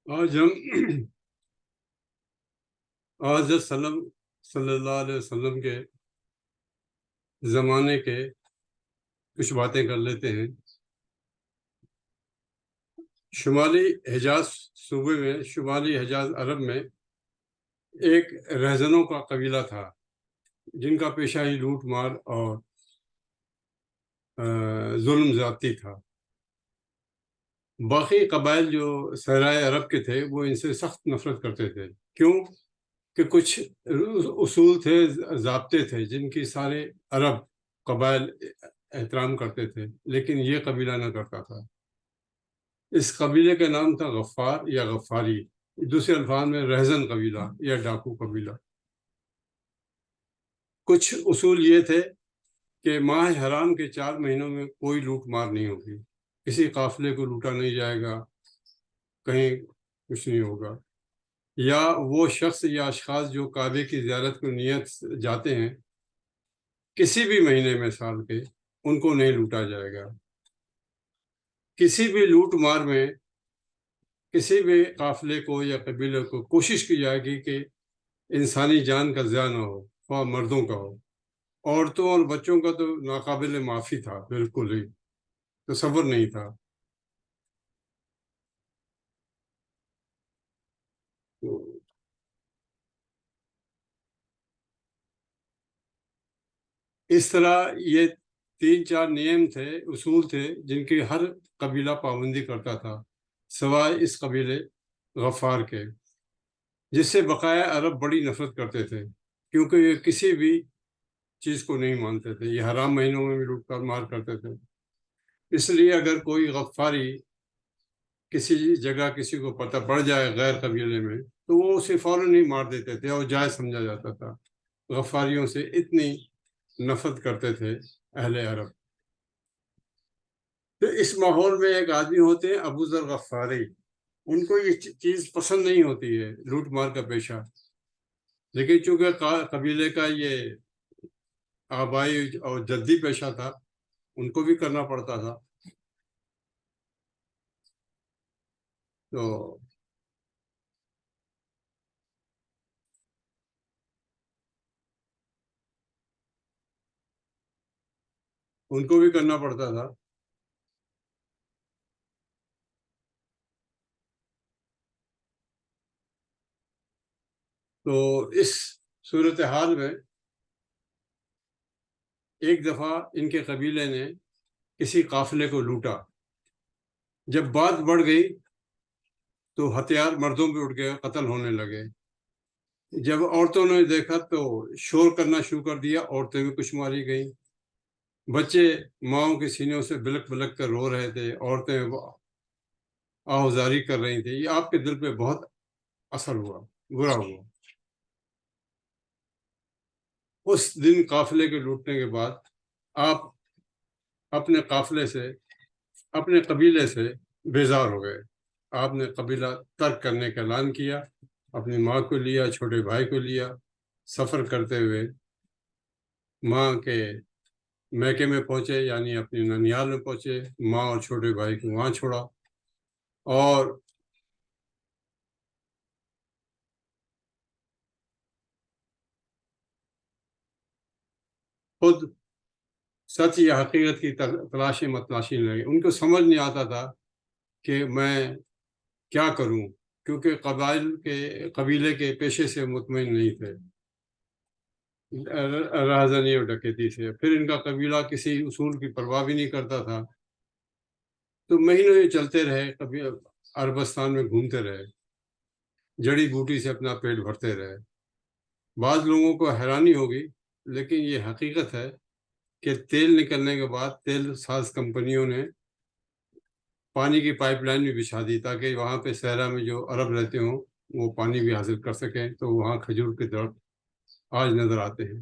آج ہم حضرت صلی اللہ علیہ وسلم کے زمانے کے کچھ باتیں کر لیتے ہیں۔ شمالی حجاز صوبے میں، شمالی حجاز عرب میں ایک رہزنوں کا قبیلہ تھا جن کا پیشہ ہی لوٹ مار اور ظلم زیادتی تھا۔ باقی قبائل جو صحرائے عرب کے تھے وہ ان سے سخت نفرت کرتے تھے۔ کیوں کہ کچھ اصول تھے، ضابطے تھے جن کی سارے عرب قبائل احترام کرتے تھے، لیکن یہ قبیلہ نہ کرتا تھا۔ اس قبیلے کا نام تھا غفار یا غفاری، دوسرے الفاظ میں رہزن قبیلہ یا ڈاکو قبیلہ۔ کچھ اصول یہ تھے کہ ماہ حرام کے 4 مہینوں میں کوئی لوٹ مار نہیں ہوگی، کسی قافلے کو لوٹا نہیں جائے گا، کہیں کچھ نہیں ہوگا، یا وہ شخص یا اشخاص جو کعبے کی زیارت کو نیت جاتے ہیں کسی بھی مہینے میں سال کے، ان کو نہیں لوٹا جائے گا۔ کسی بھی لوٹ مار میں کسی بھی قافلے کو یا قبیلے کو کوشش کی جائے گی کہ انسانی جان کا ضیاع نہ ہو، خواہ مردوں کا ہو۔ عورتوں اور بچوں کا تو ناقابل معافی تھا، بالکل ہی تصور نہیں تھا۔ اس طرح یہ 3-4 نیم تھے، اصول تھے جن کی ہر قبیلہ پابندی کرتا تھا، سوائے اس قبیلے غفار کے، جس سے بقایا عرب بڑی نفرت کرتے تھے، کیونکہ یہ کسی بھی چیز کو نہیں مانتے تھے۔ یہ حرام مہینوں میں بھی لوٹ کر مار کرتے تھے۔ اس لیے اگر کوئی غفاری کسی جگہ کسی کو پتہ پڑ جائے غیر قبیلے میں تو وہ اسے فوراً ہی مار دیتے تھے اور جائز سمجھا جاتا تھا۔ غفاریوں سے اتنی نفرت کرتے تھے اہل عرب۔ تو اس ماحول میں ایک آدمی ہوتے ہیں ابو ذر غفاری، ان کو یہ چیز پسند نہیں ہوتی ہے، لوٹ مار کا پیشہ، لیکن چونکہ قبیلے کا یہ آبائی اور جدی پیشہ تھا، ان کو بھی کرنا پڑتا تھا۔ تو ان کو بھی کرنا پڑتا تھا۔ تو اس صورتحال میں ایک دفعہ ان کے قبیلے نے کسی قافلے کو لوٹا۔ جب بات بڑھ گئی تو ہتھیار مردوں پہ اٹھ گئے، قتل ہونے لگے۔ جب عورتوں نے دیکھا تو شور کرنا شروع کر دیا، عورتیں بھی کچھ ماری گئیں۔ بچے ماؤں کے سینوں سے بلک بلک کر رو رہے تھے، عورتیں آہوزاری کر رہی تھیں۔ یہ آپ کے دل پہ بہت اثر ہوا، برا ہوا۔ اس دن قافلے کے لوٹنے کے بعد آپ اپنے قافلے سے، اپنے قبیلے سے بیزار ہو گئے۔ آپ نے قبیلہ ترک کرنے کا اعلان کیا، اپنی ماں کو لیا، چھوٹے بھائی کو لیا، سفر کرتے ہوئے ماں کے میکے میں پہنچے، یعنی اپنی ننیال میں پہنچے، ماں اور چھوٹے بھائی کو وہاں چھوڑا، اور خود سچ یا حقیقت کی تلاشی متلاشی لگے۔ ان کو سمجھ نہیں آتا تھا کہ میں کیا کروں، کیونکہ قبیلے کے پیشے سے مطمئن نہیں تھے، رہزنی اور ڈکیتی سے۔ پھر ان کا قبیلہ کسی اصول کی پرواہ بھی نہیں کرتا تھا۔ تو مہینوں یہ چلتے رہے، کبھی عربستان میں گھومتے رہے، جڑی بوٹی سے اپنا پیٹ بھرتے رہے۔ بعض لوگوں کو حیرانی ہوگی، لیکن یہ حقیقت ہے کہ تیل نکلنے کے بعد تیل ساز کمپنیوں نے پانی کی پائپ لائن بھی بچھا دی تاکہ وہاں پہ صحرا میں جو عرب رہتے ہوں وہ پانی بھی حاصل کر سکیں۔ تو وہاں کھجور کے درخت آج نظر آتے ہیں،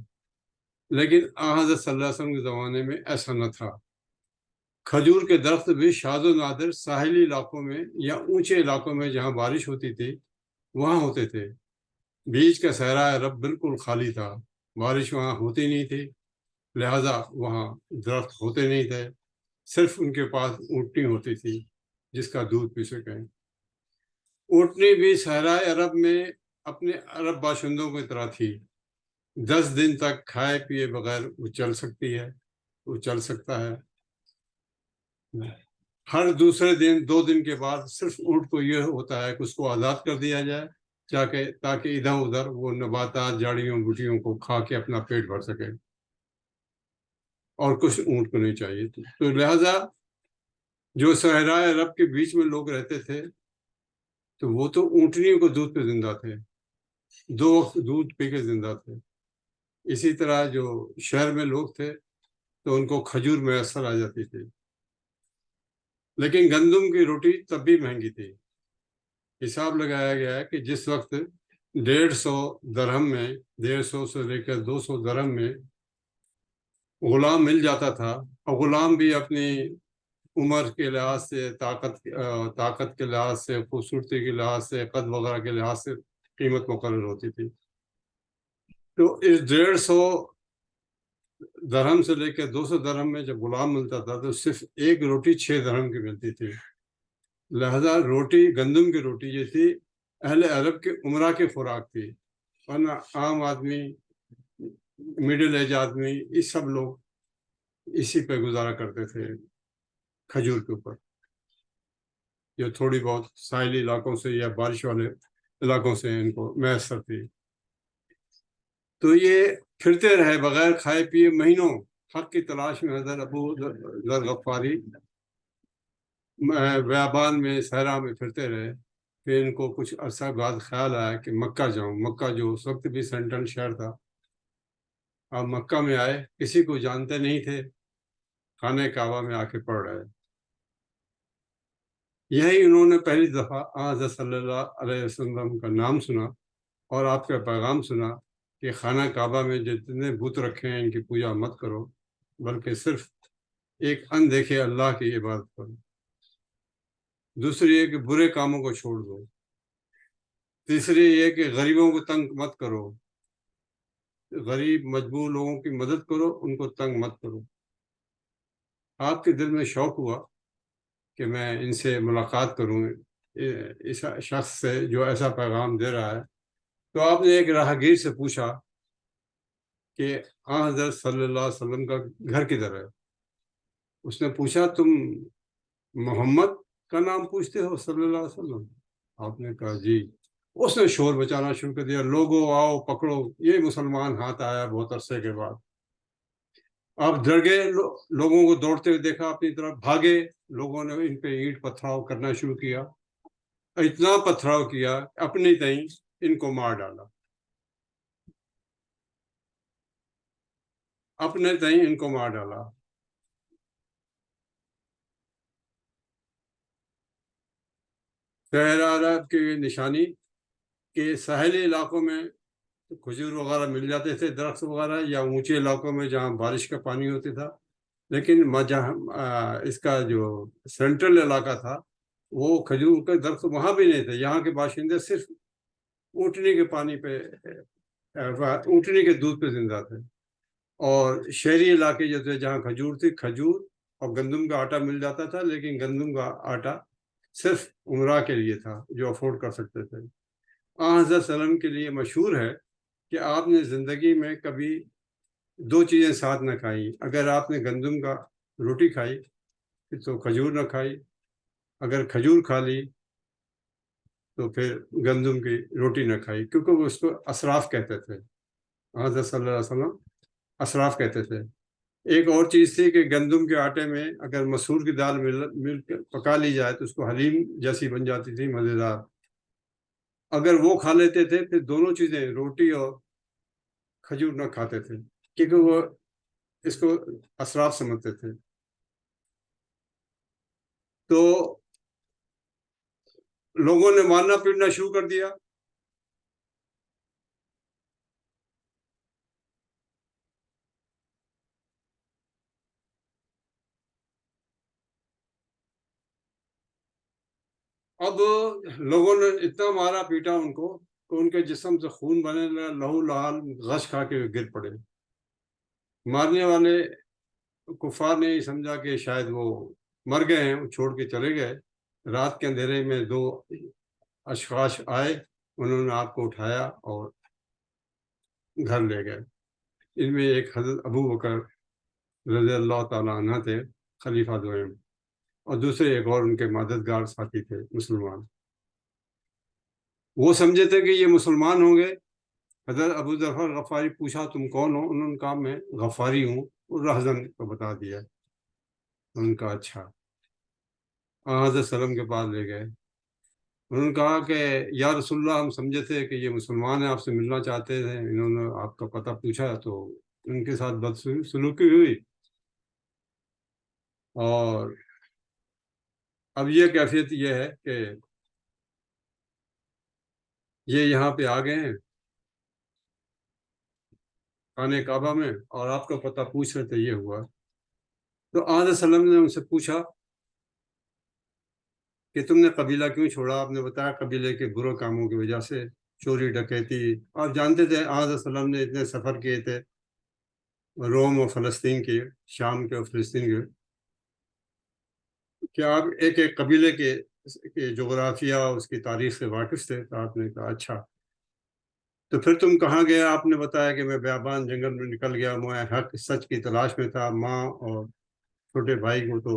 لیکن حضرت صلی اللہ علیہ وسلم کے زمانے میں ایسا نہ تھا۔ کھجور کے درخت بھی شاذ و نادر ساحلی علاقوں میں یا اونچے علاقوں میں جہاں بارش ہوتی تھی وہاں ہوتے تھے۔ بیچ کا صحرا عرب بالکل خالی تھا، بارش وہاں ہوتی نہیں تھی، لہذا وہاں درخت ہوتے نہیں تھے، صرف ان کے پاس اونٹنی ہوتی تھی جس کا دودھ پی سکیں۔ اونٹنی بھی صحرائے عرب میں اپنے عرب باشندوں کی طرح تھی، 10 دن تک کھائے پیے بغیر وہ چل سکتی ہے، وہ چل سکتا ہے۔ ہر دوسرے دن 2 دن کے بعد صرف اونٹ کو یہ ہوتا ہے کہ اس کو آزاد کر دیا جائے تاکہ ادھر ادھر وہ نباتات جاڑیوں بوٹیوں کو کھا کے اپنا پیٹ بھر سکے، اور کچھ اونٹ کو نہیں چاہیے تھی۔ تو لہذا جو صحرائے عرب کے بیچ میں لوگ رہتے تھے تو وہ تو اونٹنیوں کو دودھ پہ زندہ تھے، 2 وقت دودھ پی کے زندہ تھے۔ اسی طرح جو شہر میں لوگ تھے تو ان کو کھجور میسر آ جاتی تھی، لیکن گندم کی روٹی تب بھی مہنگی تھی۔ حساب لگایا گیا ہے کہ جس وقت 150 درہم میں، 150 سے لے کر 200 درہم میں غلام مل جاتا تھا، اور غلام بھی اپنی عمر کے لحاظ سے، طاقت کے لحاظ سے، خوبصورتی کے لحاظ سے، قد وغیرہ کے لحاظ سے قیمت مقرر ہوتی تھی۔ تو اس 150 درہم سے لے کے 200 درہم میں جب غلام ملتا تھا تو صرف ایک روٹی 6 درہم کی ملتی تھی۔ لہذا روٹی، گندم کی روٹی یہ تھی اہل عرب کے عمرہ کی خوراک تھی، ورنہ عام آدمی، مڈل ایج آدمی، یہ سب لوگ اسی پہ گزارا کرتے تھے، کھجور کے اوپر، جو تھوڑی بہت ساحلی علاقوں سے یا بارش والے علاقوں سے ان کو میسر تھی۔ تو یہ پھرتے رہے بغیر کھائے پیے مہینوں، حق کی تلاش میں حضرت ابو ذر غفاری بیابان میں، صحرا میں پھرتے رہے۔ پھر ان کو کچھ عرصہ بعد خیال آیا کہ مکہ جاؤں، مکہ جو اس وقت بھی سینٹرل شہر تھا۔ آپ مکہ میں آئے، کسی کو جانتے نہیں تھے، خانہ کعبہ میں آ کے پڑھ رہے۔ یہی انہوں نے پہلی دفعہ حضرت صلی اللہ علیہ وسلم کا نام سنا اور آپ کا پیغام سنا کہ خانہ کعبہ میں جتنے بت رکھے ہیں ان کی پوجا مت کرو، بلکہ صرف ایک اندیکھے اللہ کی عبادت کرو۔ دوسری یہ کہ برے کاموں کو چھوڑ دو۔ تیسری یہ کہ غریبوں کو تنگ مت کرو، غریب مجبور لوگوں کی مدد کرو، ان کو تنگ مت کرو۔ آپ کے دل میں شوق ہوا کہ میں ان سے ملاقات کروں، اس شخص سے جو ایسا پیغام دے رہا ہے۔ تو آپ نے ایک راہگیر سے پوچھا کہ حضرت صلی اللہ علیہ وسلم کا گھر کدھر ہے؟ اس نے پوچھا تم محمد کا نام پوچھتے ہو صلی اللہ علیہ وسلم؟ آپ نے کہا جی۔ اس نے شور بچانا شروع کر دیا، لوگوں آؤ پکڑو، یہ مسلمان ہاتھ آیا بہت عرصے کے بعد۔ آپ ڈر گئے، لوگوں کو دوڑتے ہوئے دیکھا، اپنی طرف بھاگے، لوگوں نے ان پہ اینٹ پتھراؤ کرنا شروع کیا، اتنا پتھراؤ کیا اپنی تئیں ان کو مار ڈالا، اپنے تئیں ان کو مار ڈالا۔ صحرا عرب کی نشانی کہ ساحلی علاقوں میں کھجور وغیرہ مل جاتے تھے، درخت وغیرہ، یا اونچے علاقوں میں جہاں بارش کا پانی ہوتا تھا، لیکن اس کا جو سینٹرل علاقہ تھا وہ کھجور کے درخت وہاں بھی نہیں تھے۔ یہاں کے باشندے صرف اونٹنی کے پانی پہ، اونٹنی کے دودھ پہ زندہ تھے، اور شہری علاقے جو تھے جہاں کھجور تھی، کھجور اور گندم کا آٹا مل جاتا تھا، لیکن گندم کا آٹا صرف عمرہ کے لیے تھا جو افورڈ کر سکتے تھے۔ حضرت وسلم کے لیے مشہور ہے کہ آپ نے زندگی میں کبھی 2 چیزیں ساتھ نہ کھائیں۔ اگر آپ نے گندم کا روٹی کھائی تو کھجور نہ کھائی، اگر کھجور کھا لی تو پھر گندم کی روٹی نہ کھائی، کیونکہ وہ اس کو اسراف کہتے تھے۔ حضرت صلی اللہ علیہ وسلم اسراف کہتے تھے۔ ایک اور چیز تھی کہ گندم کے آٹے میں اگر مسور کی دال مل کے پکا لی جائے تو اس کو حلیم جیسی بن جاتی تھی، مزیدار۔ اگر وہ کھا لیتے تھے پھر دونوں چیزیں، روٹی اور کھجور نہ کھاتے تھے، کیونکہ وہ اس کو اسراف سمجھتے تھے۔ تو لوگوں نے مارنا پیٹنا شروع کر دیا۔ اب لوگوں نے اتنا مارا پیٹا ان کو کہ ان کے جسم سے خون بنے لگا، لہو لہال، غش کھا کے گر پڑے۔ مارنے والے کفار نے سمجھا کہ شاید وہ مر گئے ہیں، وہ چھوڑ کے چلے گئے۔ رات کے اندھیرے میں 2 اشخاص آئے, انہوں نے آپ کو اٹھایا اور گھر لے گئے. ان میں ایک حضرت ابو بکر رضی اللہ تعالیٰ عنہ تھے, خلیفہ دوئم, اور دوسرے ایک اور ان کے مددگار ساتھی تھے مسلمان. وہ سمجھے تھے کہ یہ مسلمان ہوں گے. حضرت ابو ذر غفاری پوچھا تم کون ہو؟ انہوں نے کہا میں غفاری ہوں, اور رہزن کو بتا دیا. ان کا اچھا. حضرت سلم کے پاس لے گئے. انہوں نے کہا کہ یا رسول اللہ, ہم سمجھے تھے کہ یہ مسلمان ہیں, آپ سے ملنا چاہتے تھے. انہوں نے آپ کا پتہ پوچھا تو ان کے ساتھ بدسلوکی ہوئی, اور اب یہ کیفیت یہ ہے کہ یہ یہاں پہ آ گئے ہیں خانہ کعبہ میں, اور آپ کا پتہ پوچھ رہے تھے. یہ ہوا تو حضرت سلم نے ان سے پوچھا کہ تم نے قبیلہ کیوں چھوڑا؟ آپ نے بتایا قبیلے کے برے کاموں کی وجہ سے, چوری ڈکیتی. آپ جانتے تھے حضرت سلم نے اتنے سفر کیے تھے روم اور فلسطین کے, شام کے اور فلسطین کے, کہ آپ ایک ایک قبیلے کے جغرافیہ, اس کی تاریخ سے واقف تھے. تو آپ نے کہا اچھا, تو پھر تم کہاں گئے؟ آپ نے بتایا کہ میں بیابان جنگل میں نکل گیا, میں حق سچ کی تلاش میں تھا. ماں اور چھوٹے بھائی کو تو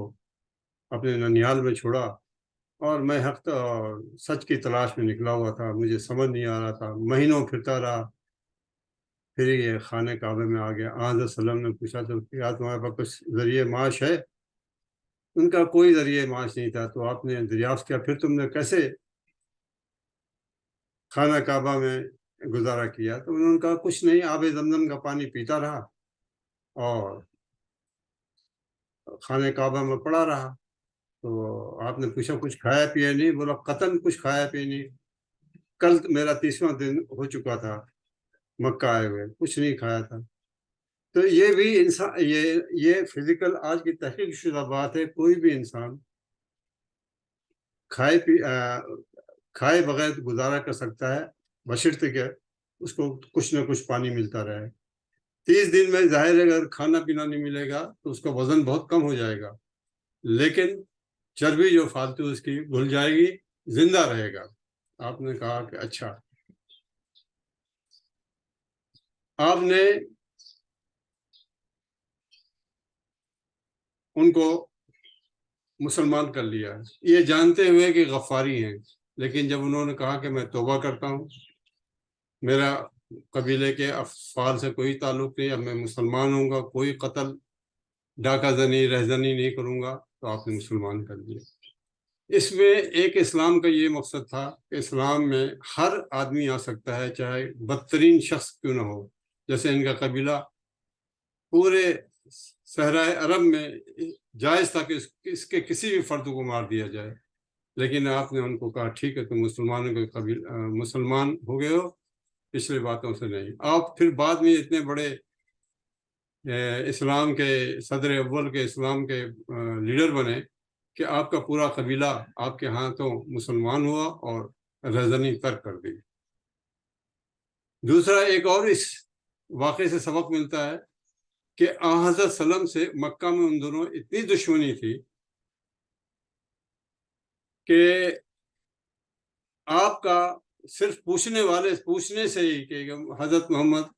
اپنے ننیال میں چھوڑا, اور میں حق اور سچ کی تلاش میں نکلا ہوا تھا. مجھے سمجھ نہیں آ رہا تھا, مہینوں پھرتا رہا, پھر یہ خانہ کعبے میں آ گیا. حضرت سلم نے پوچھا تو کیا تمہارے پاس کچھ ذریعہ معاش ہے؟ ان کا کوئی ذریعہ معاش نہیں تھا. تو آپ نے دریافت کیا پھر تم نے کیسے خانہ کعبہ میں گزارا کیا؟ تو انہوں نے کہا کچھ نہیں, آب زمزم کا پانی پیتا رہا اور خانہ کعبہ میں پڑا رہا. تو آپ نے پوچھا کچھ کھایا پیا نہیں؟ بولا قطن کچھ کھایا پیا نہیں, کل میرا 30واں دن ہو چکا تھا مکہ آئے ہوئے, کچھ نہیں کھایا تھا. تو یہ بھی انسان, یہ فزیکل آج کی تحقیق شدہ بات ہے. کوئی بھی انسان کھائے بغیر گزارا کر سکتا ہے, بشرطے کہ اس کو کچھ نہ کچھ پانی ملتا رہے. 30 دن میں ظاہر ہے اگر کھانا پینا نہیں ملے گا تو اس کا وزن بہت کم ہو جائے گا, لیکن چربی جو فالتو اس کی گھل جائے گی, زندہ رہے گا. آپ نے کہا کہ اچھا. آپ نے ان کو مسلمان کر لیا, یہ جانتے ہوئے کہ غفاری ہیں. لیکن جب انہوں نے کہا کہ میں توبہ کرتا ہوں, میرا قبیلے کے افعال سے کوئی تعلق نہیں, اب میں مسلمان ہوں گا, کوئی قتل ڈاکہ زنی رہزنی نہیں کروں گا, تو آپ نے مسلمان کر دیا. اس میں ایک اسلام کا یہ مقصد تھا کہ اسلام میں ہر آدمی آ سکتا ہے, چاہے بدترین شخص کیوں نہ ہو. جیسے ان کا قبیلہ پورے صحرائے عرب میں جائز تھا کہ اس کے کسی بھی فرد کو مار دیا جائے, لیکن آپ نے ان کو کہا ٹھیک ہے تم مسلمانوں کے مسلمان ہو گئے ہو, پچھلے باتوں سے نہیں. آپ پھر بعد میں اتنے بڑے اسلام کے صدر اول کے, اسلام کے لیڈر بنے کہ آپ کا پورا قبیلہ آپ کے ہاتھوں مسلمان ہوا اور رہزنی ترک کر دی. دوسرا ایک اور اس واقعے سے سبق ملتا ہے کہ حضرت سلم سے مکہ میں ان دونوں اتنی دشمنی تھی کہ آپ کا صرف پوچھنے سے ہی کہ حضرت محمد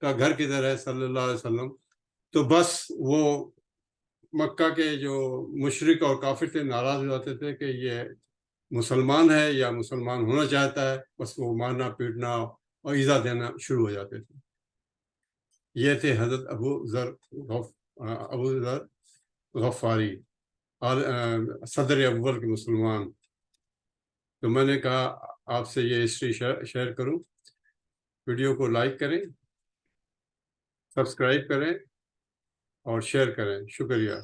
کا گھر کدھر ہے صلی اللہ علیہ وسلم, تو بس وہ مکہ کے جو مشرک اور کافر تھے ناراض ہو جاتے تھے کہ یہ مسلمان ہے یا مسلمان ہونا چاہتا ہے, بس وہ مارنا پیٹنا اور ایذا دینا شروع ہو جاتے تھے. یہ تھے حضرت ابو ذر غفاری, صدر اول کے مسلمان. تو میں نے کہا آپ سے یہ ہسٹری شیئر کروں. ویڈیو کو لائک کریں, سبسکرائب کریں اور شیئر کریں. شکریہ.